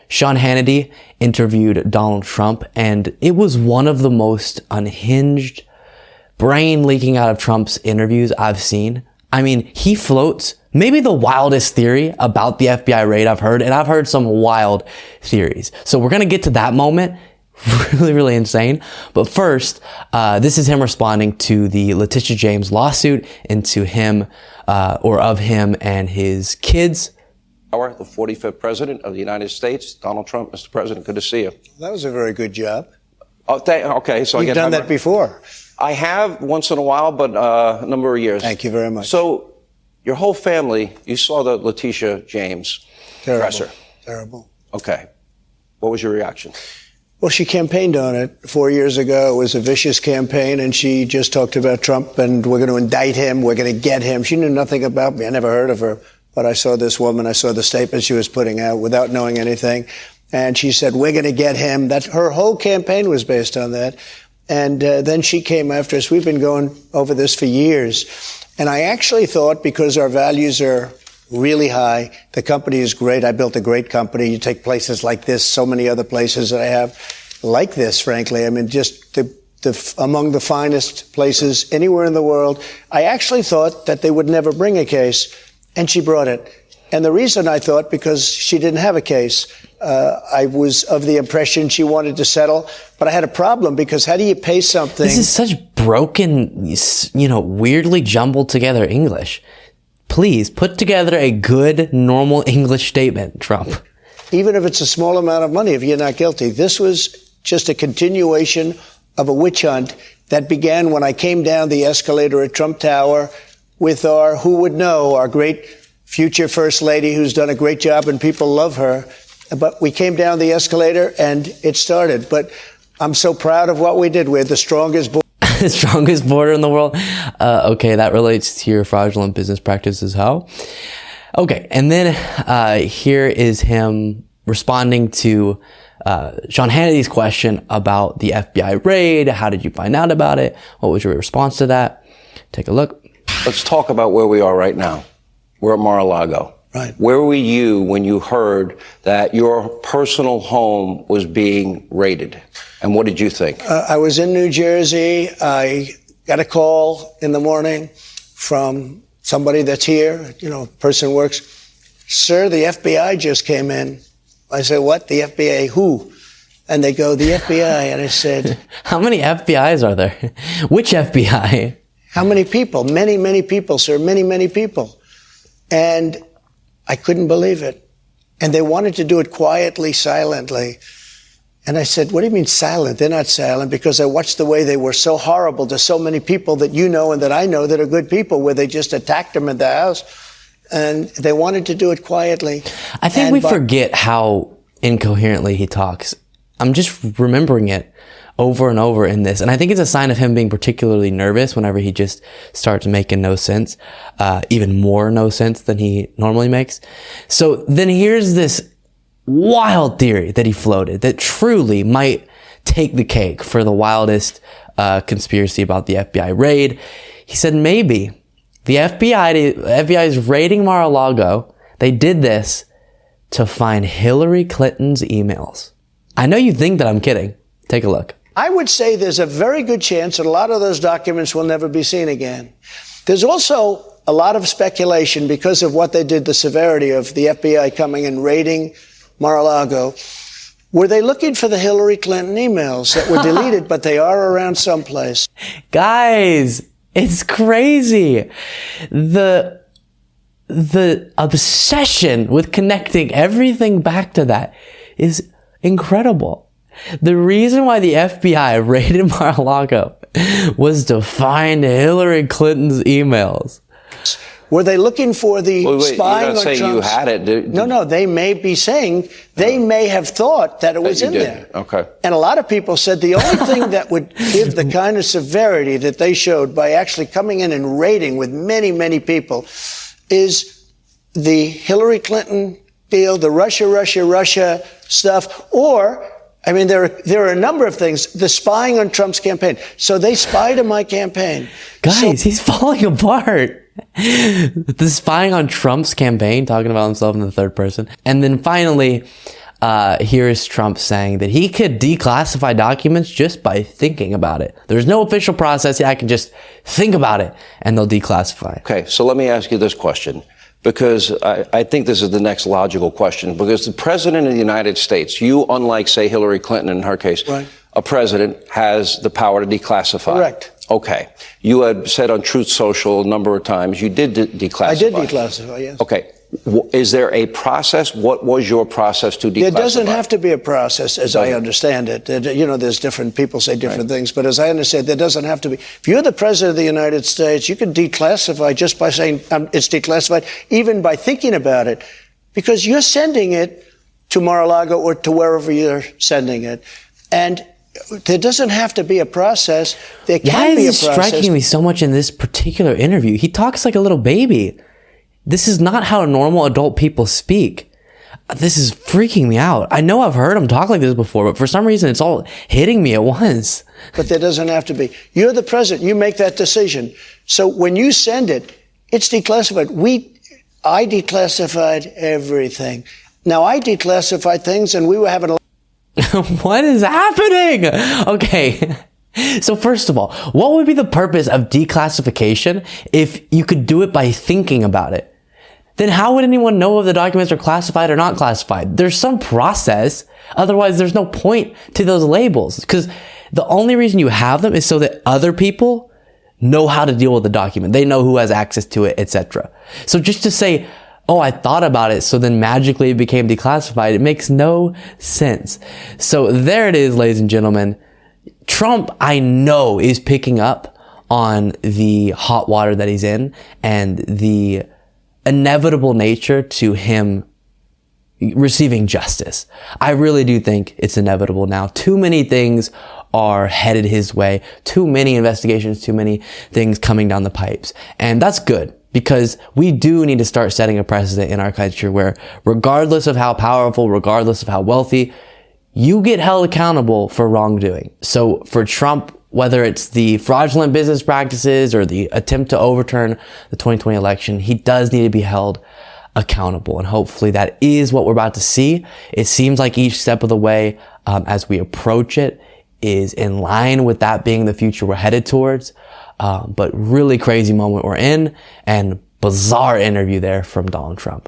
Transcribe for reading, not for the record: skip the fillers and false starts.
Sean Hannity interviewed Donald Trump, and it was one of the most unhinged, brain leaking out of Trump's interviews I've seen. I mean, he floats maybe the wildest theory about the FBI raid I've heard, and I've heard some wild theories. So we're going to get to that moment. Really, really insane. But first, this is him responding to the Leticia James lawsuit into him, or of him and his kids. The 45th President of the United States, Donald Trump. Mr. President, good to see you. That was a very good job. Oh, okay, so You've done that before. I have once in a while, but a number of years. Thank you very much. So, your whole family, you saw the Leticia James presser. Terrible. Okay. What was your reaction? Well, she campaigned on it 4 years ago. It was a vicious campaign, and she just talked about Trump, and we're going to indict him, we're going to get him. She knew nothing about me. I never heard of her. But I saw this woman, I saw the statement she was putting out without knowing anything. And she said, we're going to get him. That her whole campaign was based on that. And then she came after us. We've been going over this for years. And I actually thought, because our values are really high, the company is great. I built a great company. You take places like this, so many other places that I have like this, frankly. I mean, just among the finest places anywhere in the world. I actually thought that they would never bring a case. And she brought it. And the reason I thought, because she didn't have a case, I was of the impression she wanted to settle. But I had a problem, because how do you pay something? This is such broken, weirdly jumbled together English. Please put together a good, normal English statement, Trump. Even if it's a small amount of money, if you're not guilty. This was just a continuation of a witch hunt that began when I came down the escalator at Trump Tower with our, who would know, our great future First Lady, who's done a great job and people love her. But we came down the escalator and it started. But I'm so proud of what we did. We're the strongest border. The strongest border in the world. Okay, that relates to your fraudulent business practices. How? Okay, and then here is him responding to Sean Hannity's question about the FBI raid. How did you find out about it? What was your response to that? Take a look. Let's talk about where we are right now. We're at Mar-a-Lago. Right. Where were you when you heard that your personal home was being raided? And what did you think? I was in New Jersey. I got a call in the morning from somebody that's here. Person works. Sir, the FBI just came in. I said, what? The FBI? Who? And they go, the FBI. And I said, how many FBIs are there? Which FBI? How many people? Many, many people, sir. Many, many people. And I couldn't believe it. And they wanted to do it quietly, silently. And I said, what do you mean silent? They're not silent, because I watched the way they were so horrible to so many people that you know and that I know that are good people, where they just attacked them in the house. And they wanted to do it quietly. I think we forget how incoherently he talks. I'm just remembering it over and over in this. And I think it's a sign of him being particularly nervous whenever he just starts making no sense, even more no sense than he normally makes. So then here's this wild theory that he floated that truly might take the cake for the wildest conspiracy about the FBI raid. He said maybe the FBI is raiding Mar-a-Lago. They did this to find Hillary Clinton's emails. I know you think that I'm kidding. Take a look. I would say there's a very good chance that a lot of those documents will never be seen again. There's also a lot of speculation, because of what they did, the severity of the FBI coming and raiding Mar-a-Lago. Were they looking for the Hillary Clinton emails that were deleted, but they are around someplace? Guys, it's crazy. The obsession with connecting everything back to that is incredible. The reason why the FBI raided Mar-a-Lago was to find Hillary Clinton's emails. Were they looking for the spying on Trump's? You're not saying you had it. No, they may be saying, they may have thought that it was in there. Okay. And a lot of people said the only thing that would give the kind of severity that they showed by actually coming in and raiding with many, many people is the Hillary Clinton deal, the Russia stuff, or, I mean, there are a number of things. The spying on Trump's campaign. So they spied on my campaign. Guys, he's falling apart. The spying on Trump's campaign, talking about himself in the third person. And then finally, here is Trump saying that he could declassify documents just by thinking about it. There's no official process. I can just think about it and they'll declassify. Okay, so let me ask you this question, because I think this is the next logical question, because the president of the United States, you, unlike, say, Hillary Clinton in her case, right, a president has the power to declassify. Correct. Okay. You had said on Truth Social a number of times you did declassify. I did declassify, yes. Okay. Is there a process? What was your process to declassify? There doesn't have to be a process, as I understand it. You know, there's different people say different things, but as I understand, there doesn't have to be. If you're the president of the United States, you can declassify just by saying it's declassified, even by thinking about it, because you're sending it to Mar-a-Lago or to wherever you're sending it. And there doesn't have to be a process. There can be a process. Why is it striking me so much in this particular interview? He talks like a little baby. This is not how normal adult people speak. This is freaking me out. I know I've heard him talk like this before, but for some reason it's all hitting me at once. But there doesn't have to be. You're the president. You make that decision. So when you send it, it's declassified. I declassified everything. Now, I declassified things, and we were having a... What is happening? Okay. So first of all, what would be the purpose of declassification if you could do it by thinking about it? Then how would anyone know if the documents are classified or not classified? There's some process. Otherwise, there's no point to those labels, because the only reason you have them is so that other people know how to deal with the document. They know who has access to it, etc. So just to say, oh, I thought about it, so then magically it became declassified, it makes no sense. So there it is, ladies and gentlemen. Trump, I know, is picking up on the hot water that he's in and the inevitable nature to him receiving justice. I really do think it's inevitable now. Too many things are headed his way. Too many investigations, too many things coming down the pipes. And that's good, because we do need to start setting a precedent in our country where, regardless of how powerful, regardless of how wealthy, you get held accountable for wrongdoing. So for Trump, whether it's the fraudulent business practices or the attempt to overturn the 2020 election, he does need to be held accountable. And hopefully that is what we're about to see. It seems like each step of the way, as we approach it, is in line with that being the future we're headed towards. But really crazy moment we're in, and bizarre interview there from Donald Trump.